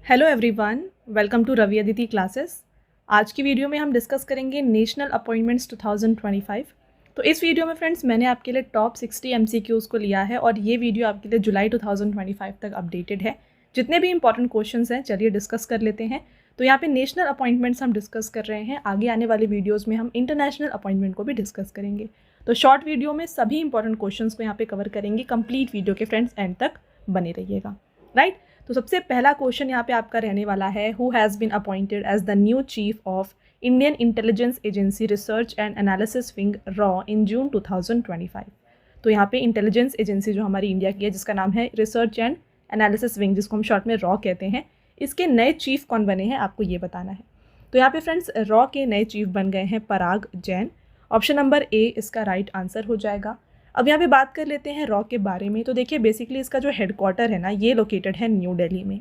Hello everyone, welcome to Ravi Aditi classes. आज की video में हम डिस्कस करेंगे नेशनल अपॉइंटमेंट्स 2025। तो इस वीडियो में फ्रेंड्स मैंने आपके लिए टॉप 60 MCQs को लिया है और ये वीडियो आपके लिए जुलाई 2025 तक अपडेटेड है। जितने भी इंपॉर्टेंट क्वेश्चंस हैं चलिए डिस्कस कर लेते हैं। तो यहाँ पे नेशनल अपॉइंटमेंट्स हम डिस्कस कर रहे हैं, आगे आने वाली वीडियोज़ में हम इंटरनेशनल अपॉइंटमेंट को भी डिस्कस करेंगे। तो शॉर्ट वीडियो में सभी इंपॉर्टेंट क्वेश्चंस को यहाँ पे कवर करेंगे। कंप्लीट वीडियो के फ्रेंड्स एंड तक बने रहिएगा, राइट। तो सबसे पहला क्वेश्चन यहाँ पे आपका रहने वाला है, who has been appointed as the new chief of Indian intelligence agency research and analysis wing रॉ इन जून 2025। तो यहाँ पे इंटेलिजेंस एजेंसी जो हमारी इंडिया की है जिसका नाम है रिसर्च एंड एनालिसिस विंग, जिसको हम शॉर्ट में रॉ कहते हैं, इसके नए चीफ कौन बने हैं आपको ये बताना है। तो यहाँ पे फ्रेंड्स रॉ के नए चीफ बन गए हैं पराग जैन। ऑप्शन नंबर ए इसका राइट आंसर हो जाएगा। अब यहाँ पे बात कर लेते हैं रॉ के बारे में। तो देखिए बेसिकली इसका जो हेडक्वार्टर है ना, ये लोकेटेड है न्यू दिल्ली में,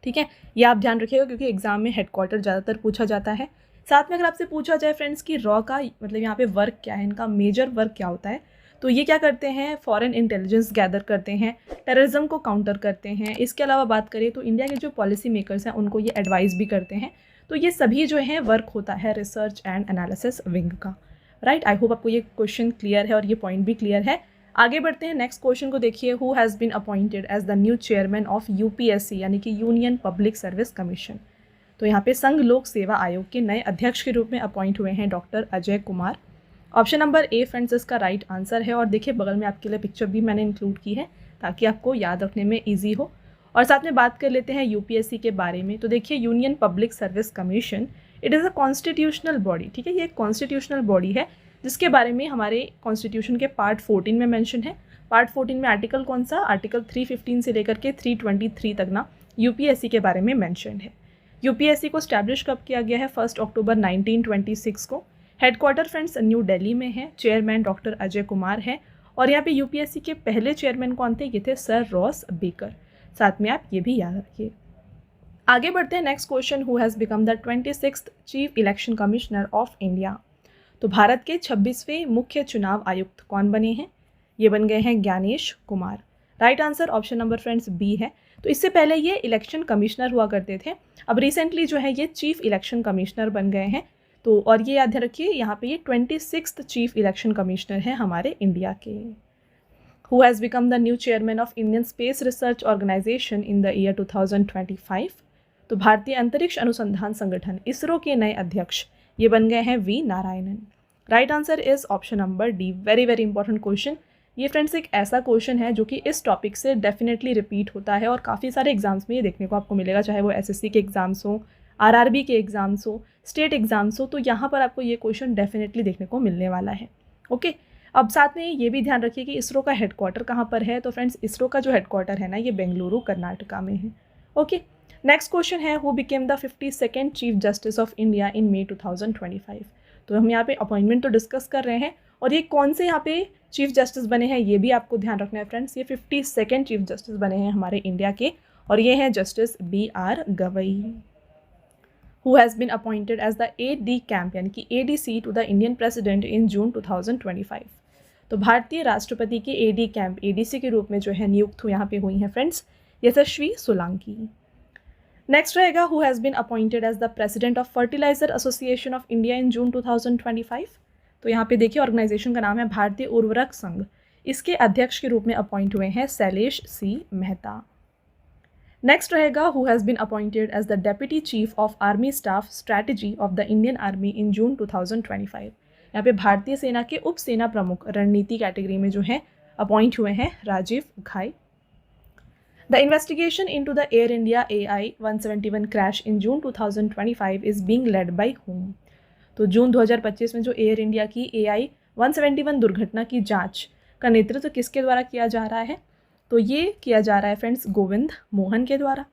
ठीक है। ये आप ध्यान रखिएगा क्योंकि एग्जाम में हेडक्वार्टर ज़्यादातर पूछा जाता है। साथ में अगर आपसे पूछा जाए फ्रेंड्स कि रॉ का मतलब यहाँ पे वर्क क्या है, इनका मेजर वर्क क्या होता है, तो ये क्या करते हैं, फॉरेन इंटेलिजेंस गैदर करते हैं, टेररिज्म को काउंटर करते हैं। इसके अलावा बात करें तो इंडिया के जो पॉलिसी मेकर्स हैं उनको ये एडवाइस भी करते हैं। तो ये सभी जो है वर्क होता है रिसर्च एंड एनालिसिस विंग का, राइट। आई होप आपको ये क्वेश्चन क्लियर है और ये पॉइंट भी क्लियर है। आगे बढ़ते हैं, नेक्स्ट क्वेश्चन को देखिए, who has been appointed as the new chairman of UPSC यानी कि यूनियन पब्लिक सर्विस कमीशन। तो यहाँ पे संघ लोक सेवा आयोग के नए अध्यक्ष के रूप में अपॉइंट हुए हैं doctor Ajay Kumar. Option number A friends इसका राइट आंसर है। और देखिए बगल में आपके लिए पिक्चर भी मैंने इंक्लूड की है ताकि आपको याद रखने में ईजी हो। और साथ में बात कर लेते हैं यूपीएससी के बारे में। तो देखिए union public service commission it is a constitutional body, ठीक है। ये एक कॉन्स्टिट्यूशनल बॉडी है जिसके बारे में हमारे कॉन्स्टिट्यूशन के पार्ट 14 में मेंशन है। पार्ट 14 में आर्टिकल कौन सा, आर्टिकल 315 से लेकर के 323 तक ना यूपीएससी के बारे में मेंशन है। यूपीएससी को स्टैब्लिश कब किया गया है, 1 अक्टूबर 1926 को। हेडक्वार्टर फ्रेंड्स न्यू दिल्ली में है। चेयरमैन डॉक्टर अजय कुमार है। और यहाँ पे यूपीएससी के पहले चेयरमैन कौन थे, ये थे सर रॉस बेकर। साथ में आप ये भी याद रखिए। आगे बढ़ते हैं, next question, who has become the 26th chief election commissioner of India. तो भारत के 26वें मुख्य चुनाव आयुक्त कौन बने हैं, ये बन गए हैं Gyanesh Kumar. Right answer option number friends B है। तो इससे पहले ये इलेक्शन कमिश्नर हुआ करते थे, अब रिसेंटली जो है ये चीफ इलेक्शन कमिश्नर बन गए हैं। तो और ये याद रखिए यहाँ पे ये 26th चीफ इलेक्शन कमिश्नर हैं हमारे इंडिया के। Who has become the new chairman of Indian space research organisation in the year 2025। तो भारतीय अंतरिक्ष अनुसंधान संगठन इसरो के नए अध्यक्ष ये बन गए हैं V Narayanan. Right answer is option number D. Very very important question. ये फ्रेंड्स एक ऐसा क्वेश्चन है जो कि इस टॉपिक से डेफिनेटली रिपीट होता है और काफ़ी सारे एग्जाम्स में ये देखने को आपको मिलेगा, चाहे वो एसएससी के एग्जाम्स हो, आरआरबी के एग्जाम्स हो, स्टेट एग्जाम्स हो। तो यहाँ पर आपको ये क्वेश्चन डेफिनेटली देखने को मिलने वाला है। ओके, अब साथ में ये भी ध्यान रखिए कि इसरो का हेडक्वार्टर कहाँ पर है। तो फ्रेंड्स इसरो का जो हेडक्वार्टर है ना, ये बेंगलुरु कर्नाटका में है। ओके, नेक्स्ट क्वेश्चन है, who became the 52nd chief justice of India in May 2025। तो हम यहाँ पे अपॉइंटमेंट तो डिस्कस कर रहे हैं और ये कौन से यहाँ पे चीफ जस्टिस बने हैं ये भी आपको ध्यान रखना है फ्रेंड्स। ये 52nd चीफ जस्टिस बने हैं हमारे इंडिया के और ये हैं justice BR Gavai. Who has been appointed as the AD camp यानी कि ADC to the Indian president in June 2025। तो भारतीय राष्ट्रपति के AD कैंप ADC के रूप में जो है नियुक्त यहाँ पे हुई हैं फ्रेंड्स यशस्वी सोलंकी। नेक्स्ट रहेगा, who has been appointed as the president of fertiliser association of India in June 2025। तो यहाँ पे देखिए ऑर्गेनाइजेशन का नाम है भारतीय उर्वरक संघ। इसके अध्यक्ष के रूप में अपॉइंट हुए हैं शैलेश C मेहता। नेक्स्ट रहेगा, who has been appointed as the deputy chief of army staff strategy of the Indian army in June 2025। यहाँ पे भारतीय सेना के उप सेना प्रमुख रणनीति कैटेगरी में जो है अपॉइंट हुए हैं राजीव घाई। The investigation into the Air India AI-171 crash in June 2025 is being led by whom? तो जून 2025 में जो एयर इंडिया की AI-171 दुर्घटना की जांच का नेतृत्व किसके द्वारा किया जा रहा है, तो ये किया जा रहा है फ्रेंड्स गोविंद मोहन के द्वारा।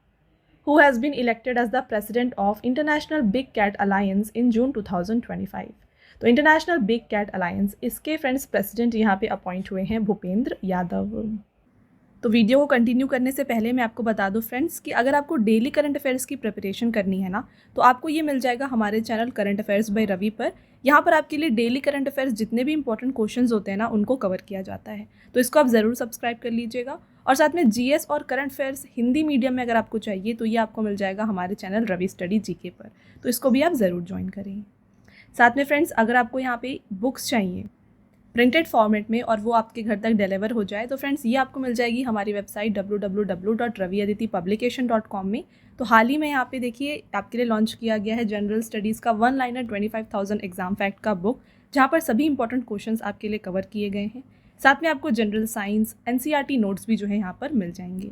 Who has been elected as the president of International Big Cat Alliance in June 2025? तो इंटरनेशनल बिग कैट अलायंस इसके फ्रेंड्स प्रेसिडेंट यहाँ पे अपॉइंट हुए हैं भूपेंद्र यादव। तो वीडियो को कंटिन्यू करने से पहले मैं आपको बता दूं फ्रेंड्स कि अगर आपको डेली करंट अफेयर्स की प्रिपरेशन करनी है ना, तो आपको ये मिल जाएगा हमारे channel current affairs by Ravi पर। यहाँ पर आपके लिए डेली करंट अफेयर्स जितने भी इंपॉर्टेंट क्वेश्चंस होते हैं ना उनको कवर किया जाता है, तो इसको आप ज़रूर सब्सक्राइब कर लीजिएगा। और साथ में जीएस और करंट अफेयर्स हिंदी मीडियम में अगर आपको चाहिए तो ये आपको मिल जाएगा हमारे चैनल रवि स्टडी जीके पर, तो इसको भी आप ज़रूर ज्वाइन करें। साथ में फ्रेंड्स, अगर आपको यहाँ पे बुक्स चाहिए प्रिंटेड फॉर्मेट में और वो आपके घर तक डिलीवर हो जाए तो फ्रेंड्स ये आपको मिल जाएगी हमारी वेबसाइट www.raviaditipublication.com में। तो हाल ही में यहाँ पे देखिए आपके लिए लॉन्च किया गया है जनरल स्टडीज़ का 1 लाइनर 25,000 एग्जाम फैक्ट का बुक, जहाँ पर सभी इंपॉर्टेंट क्वेश्चंस आपके लिए कवर किए गए हैं। साथ में आपको जनरल साइंस एनसीईआरटी नोट्स भी जो है यहाँ पर मिल जाएंगे।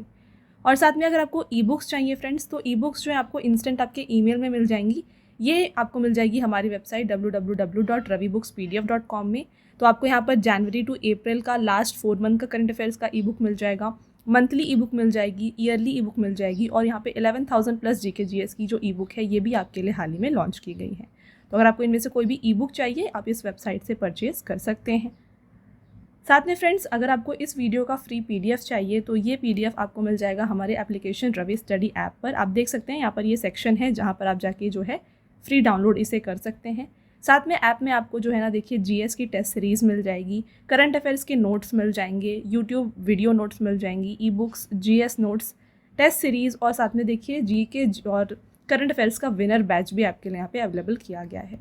और साथ में अगर आपको ई बुक्स चाहिए फ्रेंड्स, तो ई बुक्स जो है आपको इंस्टेंट आपके ईमेल में मिल जाएंगी। ये आपको मिल जाएगी हमारी वेबसाइट www.ravibooks.pdf.com में। तो आपको यहाँ पर जनवरी टू अप्रैल का लास्ट 4 मंथ का करंट अफेयर्स का ई बुक मिल जाएगा, मंथली ई बुक मिल जाएगी, ईयरली ई बुक मिल जाएगी, और यहाँ पे 11,000 प्लस जीके जीएस की जो ई बुक है ये भी आपके लिए हाल ही में लॉन्च की गई है। तो अगर आपको इनमें से कोई भी ई बुक चाहिए आप इस वेबसाइट से परचेज कर सकते हैं। साथ में फ्रेंड्स, अगर आपको इस वीडियो का फ्री पीडीएफ चाहिए तो ये पीडीएफ आपको मिल जाएगा हमारे एप्लीकेशन रवि स्टडी ऐप पर। आप देख सकते हैं यहाँ पर ये सेक्शन है जहाँ पर आप जाके जो है फ्री डाउनलोड इसे कर सकते हैं। साथ में ऐप में आपको जो है ना देखिए जीएस की टेस्ट सीरीज़ मिल जाएगी, करंट अफेयर्स के नोट्स मिल जाएंगे, यूट्यूब वीडियो नोट्स मिल जाएंगी, e books, GS notes, test series, और साथ में देखिए जीके और करंट अफेयर्स का विनर बैच भी आपके लिए यहाँ पे अवेलेबल किया गया है।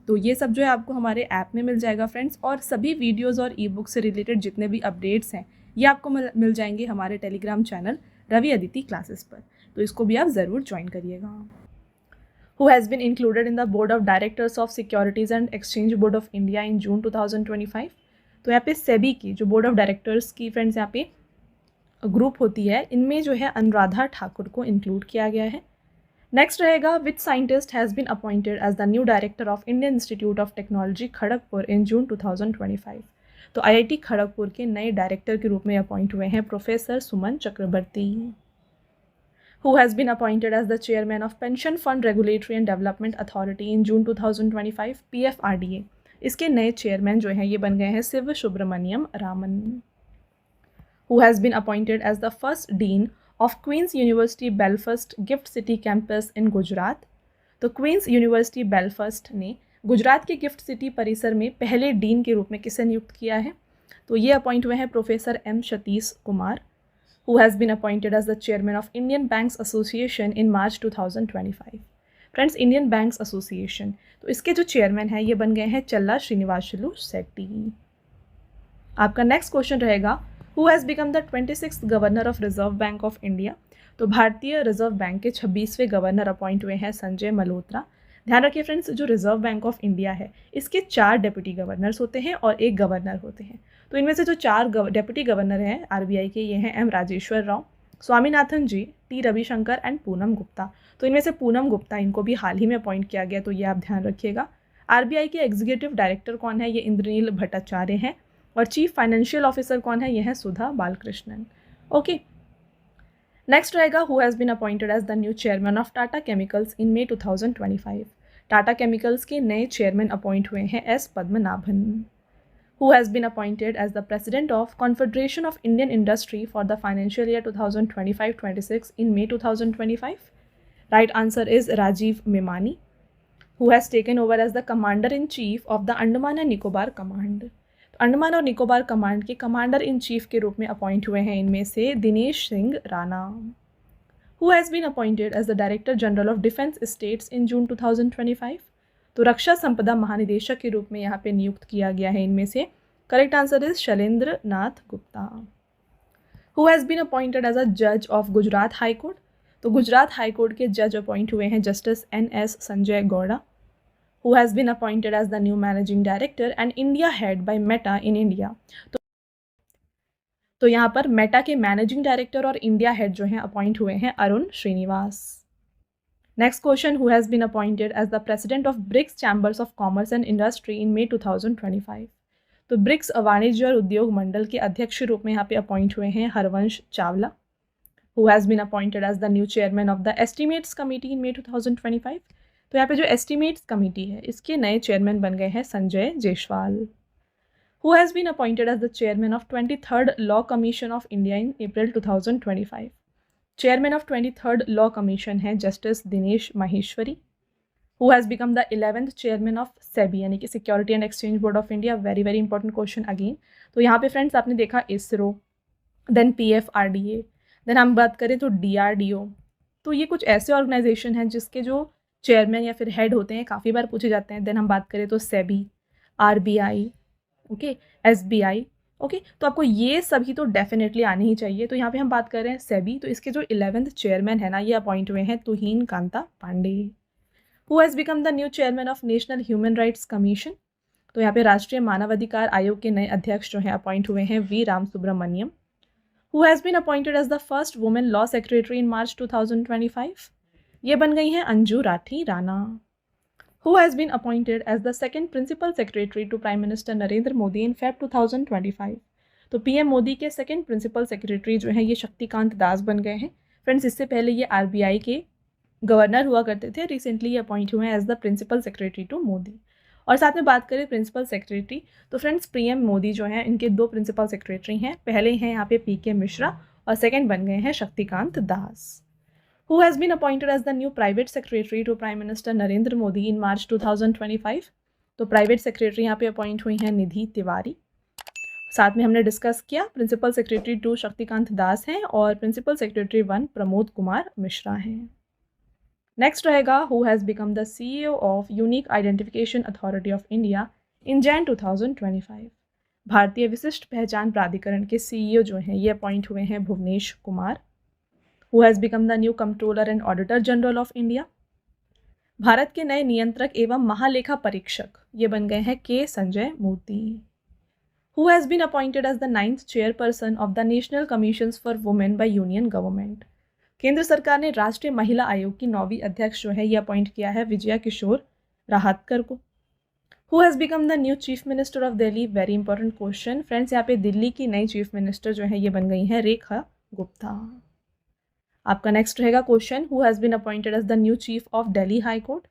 तो ये सब जो है आपको हमारे ऐप में मिल जाएगा फ्रेंड्स। और सभी वीडियोज़ और ई बुक से रिलेटेड जितने भी अपडेट्स हैं ये आपको मिल जाएंगे हमारे Telegram channel Ravi Aditi classes पर, तो इसको भी आप ज़रूर ज्वाइन करिएगा। Who has been included in the Board of Directors of Securities and Exchange Board of India in June 2025? तो यहाँ पे सेबी की जो बोर्ड ऑफ डायरेक्टर्स की फ्रेंड्स यहाँ पे ग्रुप होती है, इनमें जो है अनुराधा ठाकुर को इंक्लूड किया गया है। नेक्स्ट रहेगा, which scientist has been appointed as the new director of Indian institute of technology Kharagpur in June 2025? तो आईआईटी खड़गपुर के नए डायरेक्टर के रूप में अपॉइंट हुए हैं professor Suman Chakraborty. Who has been appointed as the chairman of Pension Fund Regulatory and Development Authority in June 2025 PFRDA? इसके नए चेयरमैन जो हैं ये बन गए हैं Shiv Subramaniam Raman. Who has been appointed as the first dean of Queen's University Belfast Gift City campus in Gujarat? तो queen's university Belfast ने गुजरात के गिफ्ट सिटी परिसर में पहले डीन के रूप में किसे नियुक्त किया है? तो ये अपॉइंट हुए हैं professor M Satish Kumar. Who has been appointed as the chairman of Indian Banks Association in March 2025? Friends, Indian banks association, तो इसके जो चेयरमैन हैं ये बन गए हैं चल्ला श्रीनिवासलू शेट्टी। आपका नेक्स्ट क्वेश्चन रहेगा, Who has become the 26th governor of reserve bank of India? तो भारतीय रिजर्व बैंक के 26वें गवर्नर अपॉइंट हुए हैं संजय मल्होत्रा। ध्यान रखिए फ्रेंड्स, जो रिजर्व बैंक ऑफ इंडिया है इसके 4 डिप्टी गवर्नर्स होते हैं और 1 गवर्नर होते हैं। तो इनमें से जो 4 डिप्टी गवर्नर हैं आरबीआई के, ये हैं M Rajeshwar Rao, Swaminathan ji, T Ravishankar and Poonam Gupta. तो इनमें से पूनम गुप्ता, इनको भी हाल ही में अपॉइंट किया गया, तो ये आप ध्यान रखिएगा। आरबीआई के एग्जीक्यूटिव डायरेक्टर कौन है? ये इंद्रनील भट्टाचार्य हैं। और चीफ फाइनेंशियल ऑफिसर कौन है? ये है सुधा बालकृष्णन। ओके, नेक्स्ट रहेगा, who has been appointed as the new chairman of Tata chemicals in May 2025? Tata chemicals के नए चेयरमैन अपॉइंट हुए हैं S Padmanabhan. Who has been appointed as the president of Confederation of Indian Industry for the financial year 2025-26 in May 2025? Right answer is Rajiv Memani, who has taken over as the commander-in-chief of the Andaman and Nicobar Command. तो अंडमान और Nicobar command के commander in chief के रूप में appoint हुए हैं इनमें से Dinesh Singh Rana. Who has been appointed as the Director General of Defence Estates in June 2025? तो रक्षा संपदा महानिदेशक के रूप में यहाँ पे नियुक्त किया गया है इनमें से। Correct answer is Shailendra Nath Gupta. Who has been appointed as a जज ऑफ गुजरात हाई कोर्ट? तो गुजरात हाई कोर्ट के जज अपॉइंट हुए हैं justice NS Sanjay Gowda. Who has been appointed as the new managing director and India head by Meta in India? तो यहाँ पर Meta के मैनेजिंग डायरेक्टर और इंडिया हेड जो हैं अपॉइंट हुए हैं Arun Srinivas. Next question, who has been appointed as the president of BRICS chambers of commerce and industry in May 2025? तो ब्रिक्स वाणिज्य और उद्योग मंडल के अध्यक्ष रूप में यहाँ पे अपॉइंट हुए हैं Harvansh Chawla. Who has been appointed as the new chairman of the estimates committee in May 2025? तो यहाँ पे जो एस्टीमेट्स कमेटी है इसके नए चेयरमैन बन गए हैं Sanjay Jaiswal. Who has been appointed as the chairman of 23rd Law Commission of India in April 2025? Chairman of 23rd law commission है justice Dinesh Maheshwari. Who has become the 11th chairman of SEBI यानी कि security and exchange board of India? Very very important question again. तो यहाँ पे friends आपने देखा ISRO, then PFRDA, then हम बात करें तो DRDO। तो ये कुछ ऐसे ऑर्गेनाइजेशन हैं जिसके जो चेयरमैन या फिर हेड होते हैं काफ़ी बार पूछे जाते हैं। देन हम बात करें तो SEBI, RBI, okay, SBI, okay. तो आपको ये सभी तो डेफिनेटली आनी ही चाहिए। तो यहाँ पे हम बात कर रहे हैं SEBI, तो इसके जो 11th चेयरमैन है ना, ये अपॉइंट हुए हैं Tuhin Kanta Pandey. Who has become the new chairman of national human rights commission. तो यहाँ पे राष्ट्रीय मानवाधिकार आयोग के नए अध्यक्ष जो हैं अपॉइंट हुए हैं V Ram Subramaniam. Who has been appointed as the first woman law secretary in March 2025? ये बन गई हैं Anju Rathi Rana. Who has been appointed as the second principal secretary to Prime Minister Narendra Modi in Feb 2025? तो PM मोदी के सेकंड प्रिंसिपल सेक्रेटरी जो हैं ये शक्तिकांत दास बन गए हैं। फ्रेंड्स, इससे पहले ये RBI के गवर्नर हुआ करते थे। रिसेंटली ये अपॉइंट हुए हैं as the principal secretary to Modi. और साथ में बात करें प्रिंसिपल सेक्रेटरी, तो फ्रेंड्स PM मोदी जो हैं इनके 2 प्रिंसिपल सेक्रेटरी हैं। पहले हैं यहाँ पे PK मिश्रा और सेकंड बन गए हैं Shaktikanta Das. Who has been appointed as the new private secretary to prime minister Narendra Modi in March 2025? तो प्राइवेट सेक्रेटरी यहाँ पे अपॉइंट हुई हैं निधि तिवारी। साथ में हमने डिस्कस किया प्रिंसिपल सेक्रेटरी 2 शक्तिकांत दास हैं और प्रिंसिपल सेक्रेटरी 1 प्रमोद कुमार मिश्रा हैं। नेक्स्ट रहेगा who has become the CEO of unique identification authority of India इन जैन 2025? भारतीय विशिष्ट पहचान प्राधिकरण के CEO जो हैं ये अपॉइंट हुए हैं Bhuvnesh Kumar. Who has become the new controller and auditor general of India? Bharat के नए नियंत्रक एवं महालेखा परीक्षक ये बन गए हैं K Sanjay Murthy. Who has been appointed as the 9th chairperson of the national commissions for women by union government? केंद्र सरकार ने राष्ट्रीय महिला आयोग की 9वीं अध्यक्ष जो है ये अपॉइंट किया है विजया किशोर राहतकर को। Who has become the new chief minister of Delhi? Very important question friends, यहाँ पे दिल्ली की नई चीफ मिनिस्टर जो है ये बन गई हैं रेखा गुप्ता। आपका नेक्स्ट रहेगा question who has been appointed as the new chief of Delhi high court?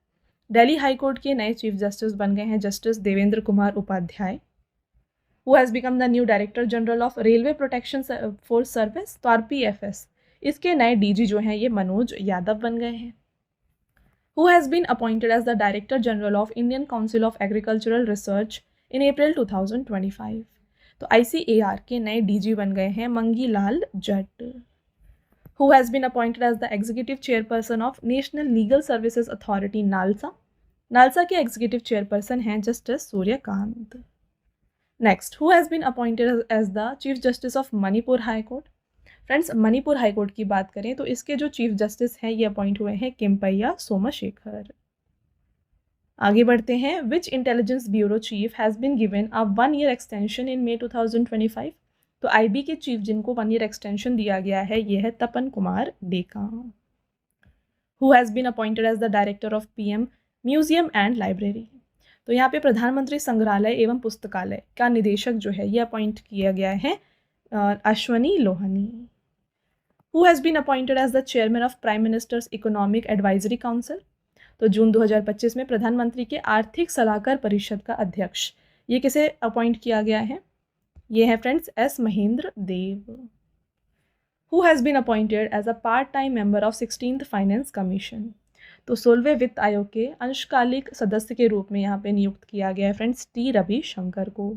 Delhi high court के नए चीफ जस्टिस बन गए हैं justice Devendra Kumar Upadhyay. Who has become the new director general of railway protection force service? तो RPFS, इसके नए DG जो हैं ये मनोज यादव बन गए हैं। Who has been appointed as the director general of Indian council of agricultural research in April 2025? तो ICAR के नए DG बन गए हैं Mangi Lal Jat. Who has been appointed as the executive chairperson of national legal services authority NALSA? NALSA के executive chairperson हैं justice Suryakant. Next, who has been appointed as the chief justice of Manipur high court? Friends, Manipur high court की बात करें तो इसके जो chief justice हैं ये अपॉइंट हुए हैं केम्पैया सोमशेखर। आगे बढ़ते हैं। Which intelligence bureau chief has been given a 1 year extension in May 2025? तो IB के चीफ जिनको 1 year एक्सटेंशन दिया गया है ये है Tapan Kumar Deka. Who has been appointed as the director of PM museum and library? तो यहाँ पे प्रधानमंत्री संग्रहालय एवं पुस्तकालय का निदेशक जो है ये अपॉइंट किया गया है Ashwani Lohani. Who has been appointed as the chairman of prime minister's economic advisory council? तो जून 2025 में प्रधानमंत्री के आर्थिक सलाहकार परिषद का अध्यक्ष ये किसे अपॉइंट किया गया है? ये है friends S Mahendra Dev. Who has been appointed as a part time member of 16th finance commission? तो 16वें वित्त आयोग के अंशकालिक सदस्य के रूप में यहाँ पे नियुक्त किया गया है फ्रेंड्स T रविशंकर को।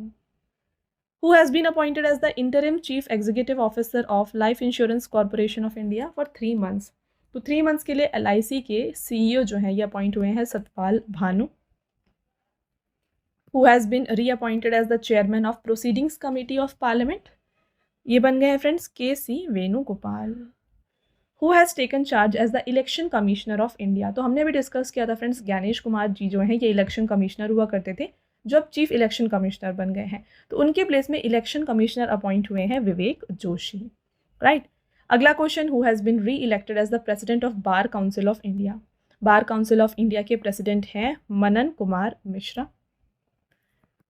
Who has been appointed as the interim chief executive officer of Life Insurance Corporation of India for 3 months? तो 3 months के लिए LIC के CEO जो हैं ये अपॉइंट हुए हैं Satpal Bhanu. Who has been reappointed as the chairman of Proceedings Committee of Parliament? ये बन गए हैं friends KC Venugopal. Who has taken charge as the Election Commissioner of India? तो हमने भी डिस्कस किया था फ्रेंड्स, ज्ञानेश कुमार जी जो हैं ये इलेक्शन कमिश्नर हुआ करते थे जो अब चीफ इलेक्शन कमिश्नर बन गए हैं। तो उनके प्लेस में इलेक्शन कमिश्नर अपॉइंट हुए हैं विवेक जोशी, राइट। अगला question, who has been reelected as the president of bar council of India? Bar council of India के प्रेसिडेंट हैं Manan Kumar Mishra.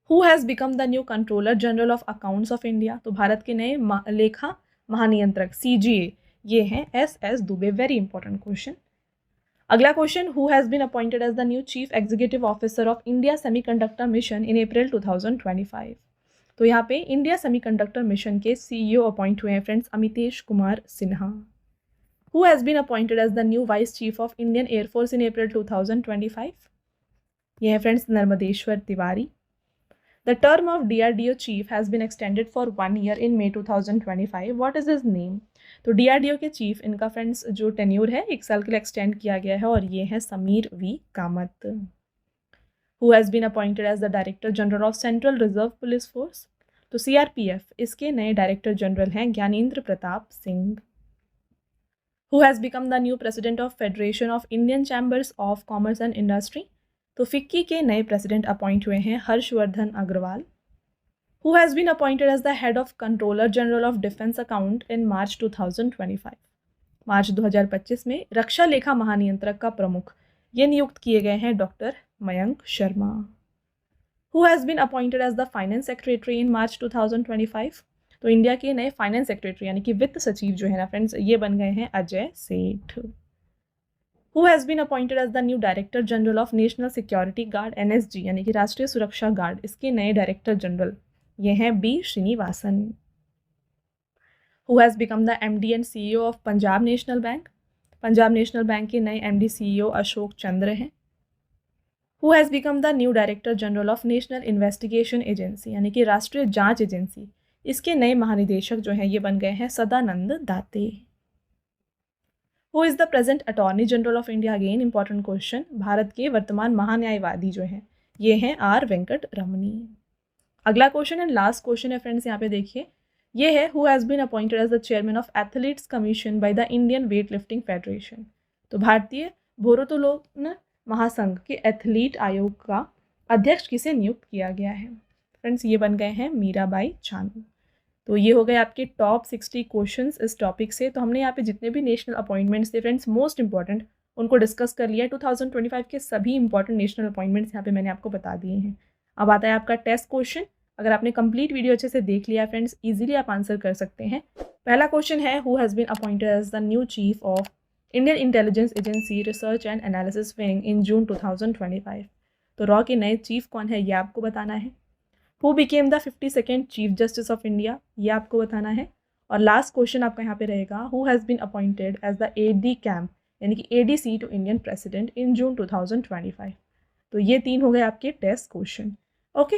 Who has become the new controller general of accounts of India? तो भारत के नए लेखा महानियंत्रक CGA ये हैं SS Dubey. Very important question. अगला question, who has been appointed as the new chief executive officer of India semiconductor mission in April 2025? तो यहाँ पे इंडिया सेमीकंडक्टर मिशन के CEO अपॉइंट हुए हैं friends Amitesh Kumar Sinha. Who has been appointed as the new vice chief of Indian air force in April 2025? ये है friends Narmadeshwar Tiwari. The term of DRDO chief has been extended for 1 year in May 2025. What is his name? तो DRDO के chief, इनका friends जो tenure है 1 साल के लिए एक्सटेंड किया गया है और ये है Sameer V Kamath. Who has been appointed as the Director General of Central Reserve Police Force? तो CRPF, इसके नए डायरेक्टर जनरल हैं Gyanendra Pratap Singh. Who has become the new president of Federation of Indian Chambers of Commerce and Industry? तो FICCI के नए president appoint हुए हैं Harshvardhan Agarwal. Who has been appointed as the head of Controller General of Defense Account in March 2025? मार्च 2025 में रक्षा लेखा महानियंत्रक का प्रमुख ये नियुक्त किए गए हैं doctor Mayank Sharma. Who has been appointed as the Finance Secretary in March 2025? तो इंडिया के नए फाइनेंस सेक्रेटरी यानी कि वित्त सचिव जो है ना फ्रेंड्स, ये बन गए हैं अजय सेठ. Who has been appointed as the new Director General of National Security Guard NSG यानी कि राष्ट्रीय सुरक्षा गार्ड, इसके नए डायरेक्टर जनरल ये हैं B Srinivasan. Who has become the MD and CEO of Punjab national bank? Punjab national bank के नए MD CEO अशोक चंद्र हैं. Who has become the new Director General of National Investigation Agency यानी कि राष्ट्रीय जांच एजेंसी, इसके नए महानिदेशक जो हैं ये बन गए हैं सदानंद दाते. Who is the present Attorney General of India? Again important question. Bharat के वर्तमान महान्यायवादी जो हैं ये हैं आर वेंकट रमनी. अगला क्वेश्चन एंड लास्ट क्वेश्चन है फ्रेंड्स, यहाँ पे देखिए, ये है Who has been appointed as the chairman of Athletes Commission by the Indian Weightlifting Federation? तो भारतीय भारोत्तोलन महासंघ के एथलीट आयोग का अध्यक्ष किसे नियुक्त किया गया है? फ्रेंड्स ये बन गए हैं मीराबाई चानू. तो ये हो गए आपके टॉप 60 क्वेश्चंस इस टॉपिक से. तो हमने यहाँ पे जितने भी नेशनल अपॉइंटमेंट्स थे फ्रेंड्स मोस्ट इंपॉर्टेंट उनको डिस्कस कर लिया है. 2025 के सभी इंपॉर्टेंट नेशनल अपॉइंटमेंट्स यहाँ पे मैंने आपको बता दिए हैं. अब आता है आपका टेस्ट क्वेश्चन. अगर आपने कंप्लीट वीडियो अच्छे से देख लिया फ्रेंड्स, इजीली आप आंसर कर सकते हैं. पहला क्वेश्चन है who has been appointed as the new chief of Indian intelligence agency research and analysis wing in June 2025. तो रॉ के नए चीफ कौन है ये आपको बताना है. Who became the 52nd chief justice of India, ये आपको बताना है. और लास्ट क्वेश्चन आपका यहाँ पे रहेगा Who has been appointed as the AD camp यानी कि ADC to Indian President in June 2025. तो ये 3 हो गए आपके टेस्ट क्वेश्चन. ओके,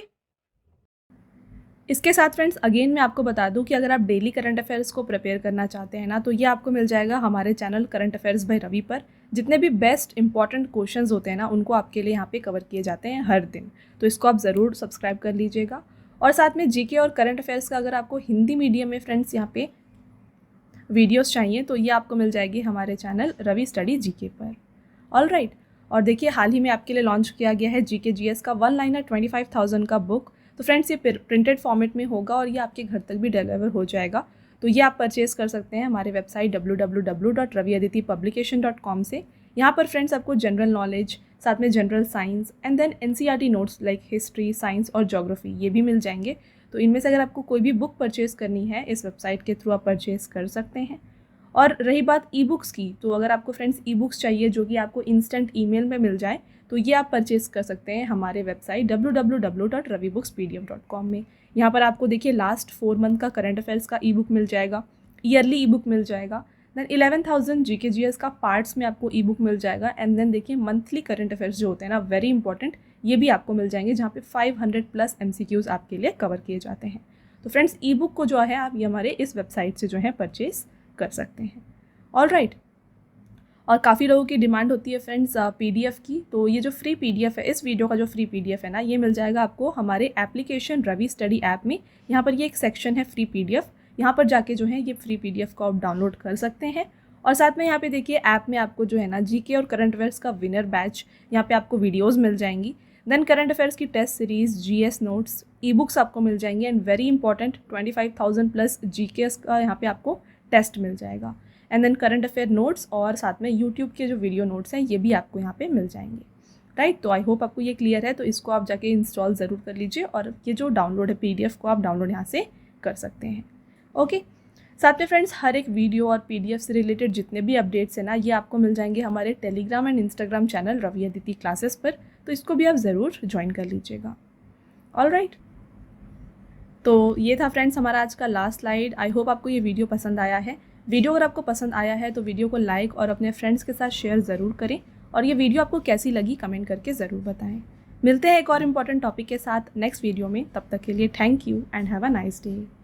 इसके साथ फ्रेंड्स अगेन मैं आपको बता दूं कि अगर आप डेली करंट अफेयर्स को प्रिपेयर करना चाहते हैं ना, तो ये आपको मिल जाएगा हमारे channel current affairs by Ravi पर. जितने भी बेस्ट इंपॉर्टेंट क्वेश्चंस होते हैं ना, उनको आपके लिए यहाँ पे कवर किए जाते हैं हर दिन. तो इसको आप ज़रूर सब्सक्राइब कर लीजिएगा. और साथ में जीके और करंट अफेयर्स का अगर आपको हिंदी मीडियम में फ्रेंड्स यहाँ पे वीडियोस चाहिए तो ये आपको मिल जाएगी हमारे चैनल रवि स्टडी जीके पर. All right. और देखिए हाल ही में आपके लिए लॉन्च किया गया है जीके जीएस का 1 लाइनर 25,000 का बुक. तो फ्रेंड्स ये प्रिंटेड फॉर्मेट में होगा और ये आपके घर तक भी डिलीवर हो जाएगा. तो ये आप परचेज़ कर सकते हैं हमारे वेबसाइट www.raviaditipublication.com से. यहाँ पर फ्रेंड्स आपको जनरल नॉलेज, साथ में general science and then NCERT notes like history, science और ज्योग्राफी ये भी मिल जाएंगे. तो इनमें से अगर आपको कोई भी बुक परचेज़ करनी है इस वेबसाइट के थ्रू आप परचेज़ कर सकते हैं. और रही बात ई बुक्स की, तो अगर आपको फ्रेंड्स ई बुक्स चाहिए जो कि आपको इंस्टेंट ईमेल में मिल जाए, तो ये आप परचेज़ कर सकते हैं हमारे वेबसाइट www.ravibookspdf.com में. यहाँ पर आपको देखिए लास्ट 4 मंथ का करंट अफेयर्स का ई बुक मिल जाएगा, ईयरली ई बुक मिल जाएगा, देन 11,000 जीके जीएस का पार्ट्स में आपको ई बुक मिल जाएगा. एंड देन देखिए मंथली करंट अफेयर्स जो होते हैं ना, वेरी इंपॉर्टेंट, ये भी आपको मिल जाएंगे जहाँ पे 500+ MCQs आपके लिए कवर किए जाते हैं. तो फ्रेंड्स ई बुक को जो है आप ये हमारे इस वेबसाइट से जो है परचेज़ कर सकते हैं. All right. और काफ़ी लोगों की डिमांड होती है फ्रेंड्स PDF की. तो ये जो फ्री PDF है, इस वीडियो का जो फ्री PDF है ना, ये मिल जाएगा आपको हमारे एप्लीकेशन रवि स्टडी ऐप में. यहाँ पर ये एक सेक्शन है फ्री PDF. यहाँ पर जाके जो है ये फ्री PDF को आप डाउनलोड कर सकते हैं. और साथ में यहाँ पे देखिए ऐप में आपको जो है ना जीके और करंट अफेयर्स का विनर बैच, यहाँ पे आपको वीडियोज़ मिल जाएंगी. देन करंट अफेयर्स की test series, GS notes, e books आपको मिल जाएंगी. एंड वेरी इंपॉर्टेंट 25,000+ GKs का यहाँ पे आपको टेस्ट मिल जाएगा. And then current affair notes और साथ में यूट्यूब के जो वीडियो नोट्स हैं ये भी आपको यहाँ पे मिल जाएंगे. राइट. तो आई होप आपको ये क्लियर है. तो इसको आप जाके इंस्टॉल ज़रूर कर लीजिए और ये जो डाउनलोड है PDF को आप डाउनलोड यहाँ से कर सकते हैं. ओके. साथ में फ्रेंड्स हर एक वीडियो और PDF से रिलेटेड जितने भी अपडेट्स हैं ना, ये आपको मिल जाएंगे हमारे Telegram and Instagram channel Ravi Aditi classes पर. तो इसको भी आप ज़रूर ज्वाइन कर लीजिएगा. All right. तो ये था फ्रेंड्स हमारा आज का लास्ट स्लाइड. आई होप आपको ये वीडियो पसंद आया है. वीडियो अगर आपको पसंद आया है तो वीडियो को लाइक और अपने फ्रेंड्स के साथ शेयर ज़रूर करें. और ये वीडियो आपको कैसी लगी कमेंट करके ज़रूर बताएं. मिलते हैं एक और इम्पॉर्टेंट टॉपिक के साथ नेक्स्ट वीडियो में। तब तक के लिए thank you and have a nice day.